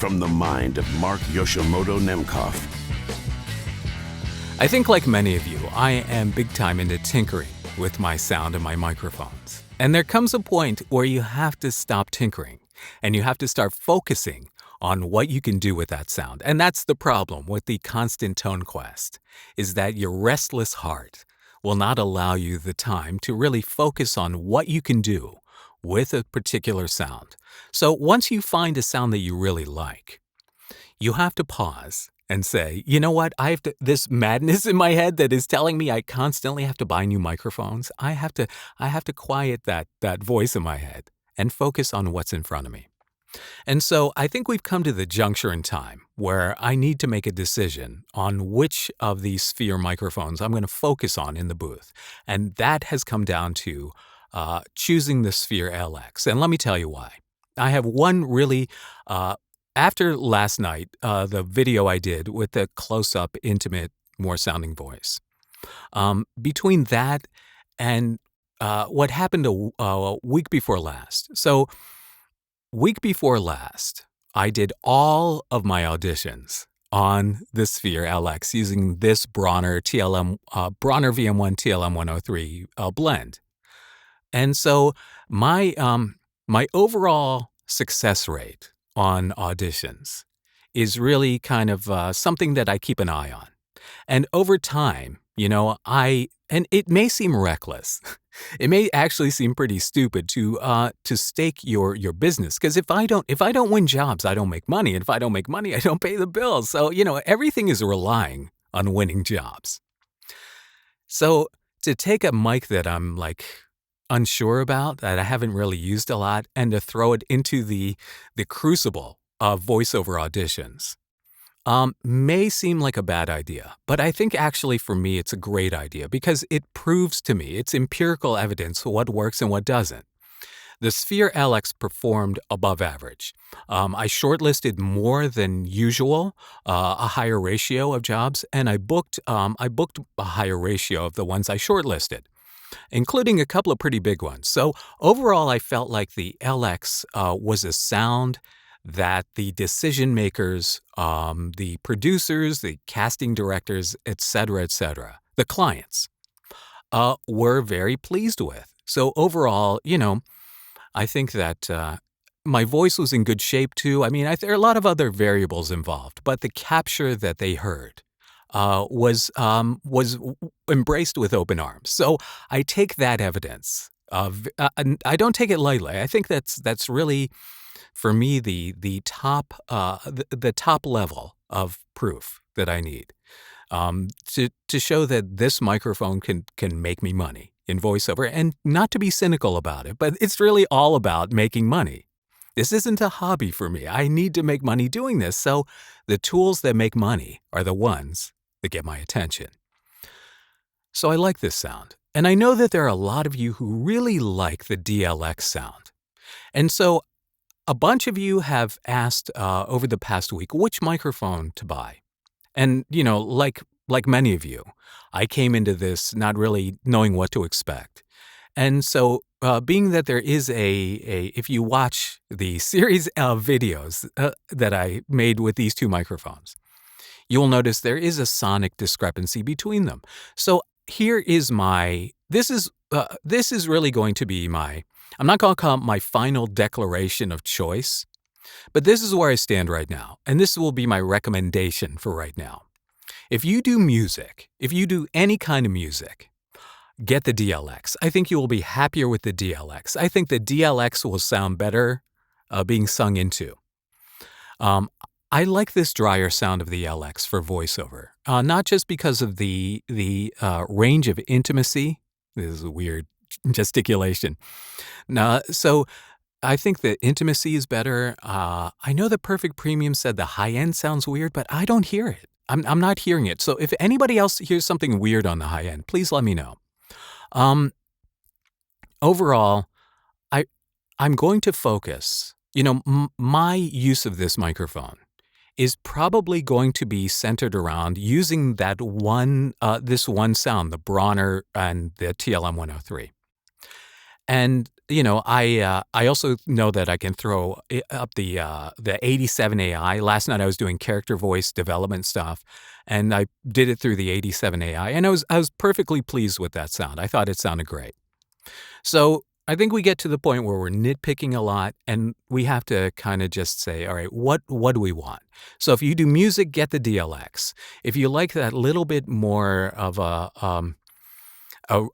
From the mind of Mark Yoshimoto Nemkov. I think like many of you, I am big time into tinkering with my sound and my microphones. And there comes a point where you have to stop tinkering and you have to start focusing on what you can do with that sound. And that's the problem with the constant tone quest, is that your restless heart will not allow you the time to really focus on what you can do with a particular sound. So once you find a sound that you really like, you have to pause and say, you know what, this madness in my head that is telling me I constantly have to buy new microphones. I have to quiet that voice in my head and focus on what's in front of me. And so I think we've come to the juncture in time where I need to make a decision on which of these Sphere microphones I'm going to focus on in the booth. And that has come down to choosing the Sphere LX. And let me tell you why. I have one really, after last night, the video I did with the close-up, intimate, more sounding voice, between that and what happened a week before last. So week before last, I did all of my auditions on the Sphere LX using this Bronner Bronner VM1 TLM103 blend. And so my overall success rate on auditions is really kind of something that I keep an eye on. And over time, and it may seem reckless. It may actually seem pretty stupid to stake your business, because if I don't win jobs, I don't make money, and if I don't make money, I don't pay the bills. So everything is relying on winning jobs. So to take a mic that I'm unsure about, that I haven't really used a lot, and to throw it into the crucible of voiceover auditions may seem like a bad idea, but I think actually for me it's a great idea because it proves to me, it's empirical evidence, what works and what doesn't. The Sphere LX performed above average. I shortlisted more than usual, a higher ratio of jobs, and I booked a higher ratio of the ones I shortlisted, including a couple of pretty big ones. So overall, I felt like the LX was a sound that the decision makers, the producers, the casting directors, et cetera, the clients, were very pleased with. So overall, I think that my voice was in good shape too. I mean, there are a lot of other variables involved, but the capture that they heard was embraced with open arms. So I take that evidence. I don't take it lightly. I think that's really, for me, the top level of proof that I need to show that this microphone can make me money in voiceover, and not to be cynical about it, but it's really all about making money. This isn't a hobby for me. I need to make money doing this. So the tools that make money are the ones that get my attention. So I like this sound. And I know that there are a lot of you who really like the DLX sound. And so a bunch of you have asked over the past week which microphone to buy. And, like many of you, I came into this not really knowing what to expect. And so being that there is if you watch the series of videos that I made with these two microphones, you'll notice there is a sonic discrepancy between them. So here is this is really going to be I'm not going to call it my final declaration of choice, but this is where I stand right now, and this will be my recommendation for right now. If you do music, if you do any kind of music, get the DLX. I think you will be happier with the DLX. I think the DLX will sound better being sung into. I like this drier sound of the LX for voiceover, not just because of the range of intimacy. This is a weird gesticulation. So I think the intimacy is better. I know the Perfect Premium said the high end sounds weird, but I don't hear it. I'm not hearing it. So if anybody else hears something weird on the high end, please let me know. Overall, I'm going to focus. My use of this microphone is probably going to be centered around using that this one sound, the Bronner and the TLM103. And I also know that I can throw up the 87 AI. Last night I was doing character voice development stuff, and I did it through the 87 AI, and I was perfectly pleased with that sound. I thought it sounded great. So I think we get to the point where we're nitpicking a lot, and we have to kind of just say, all right, what do we want? So if you do music, get the DLX. If you like that little bit more of a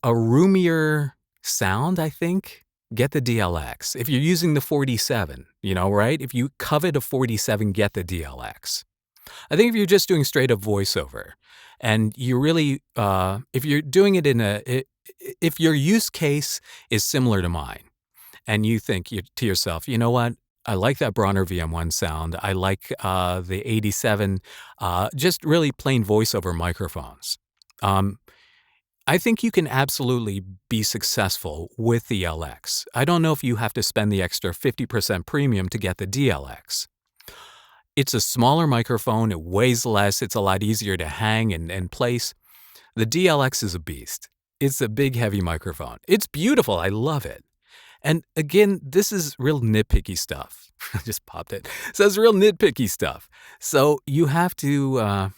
roomier sound, I think, get the DLX. If you're using the 47, right? If you covet a 47, get the DLX. I think if you're just doing straight up voiceover and you really, if you're doing it if your use case is similar to mine and you think to yourself, you know what? I like that Bronner VM1 sound. I like the 87, just really plain voiceover microphones. I think you can absolutely be successful with the LX. I don't know if you have to spend the extra 50% premium to get the DLX. It's a smaller microphone, it weighs less, it's a lot easier to hang and place. The DLX is a beast. It's a big, heavy microphone. It's beautiful, I love it. And again, this is real nitpicky stuff. I just popped it. So it's real nitpicky stuff. So you have to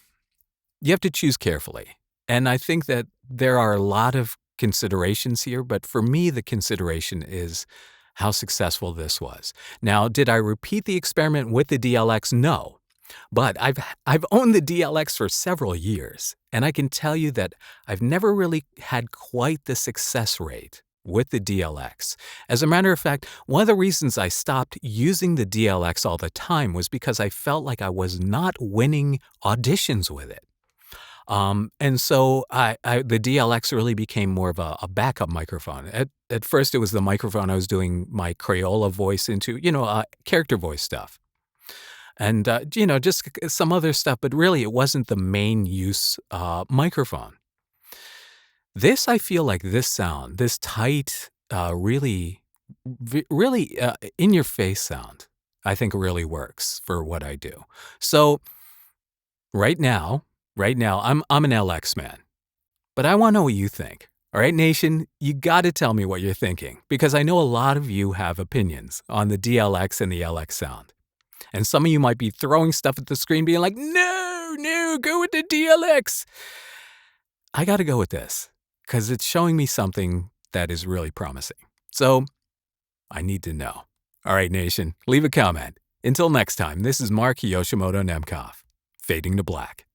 choose carefully. And I think that there are a lot of considerations here, but for me, the consideration is how successful this was. Now, did I repeat the experiment with the DLX? No. But I've owned the DLX for several years, and I can tell you that I've never really had quite the success rate with the DLX. As a matter of fact, one of the reasons I stopped using the DLX all the time was because I felt like I was not winning auditions with it. And so the DLX really became more of a backup microphone. At first, it was the microphone I was doing my Crayola voice into, character voice stuff. And, just some other stuff, but really it wasn't the main use microphone. This, I feel like this sound, this tight, really in your face sound, I think really works for what I do. So right now, I'm an LX man, but I want to know what you think. All right, nation, you got to tell me what you're thinking because I know a lot of you have opinions on the DLX and the LX sound. And some of you might be throwing stuff at the screen being like, no, go with the DLX. I got to go with this because it's showing me something that is really promising. So I need to know. All right, nation, leave a comment. Until next time, this is Mark Yoshimoto Nemkov, fading to black.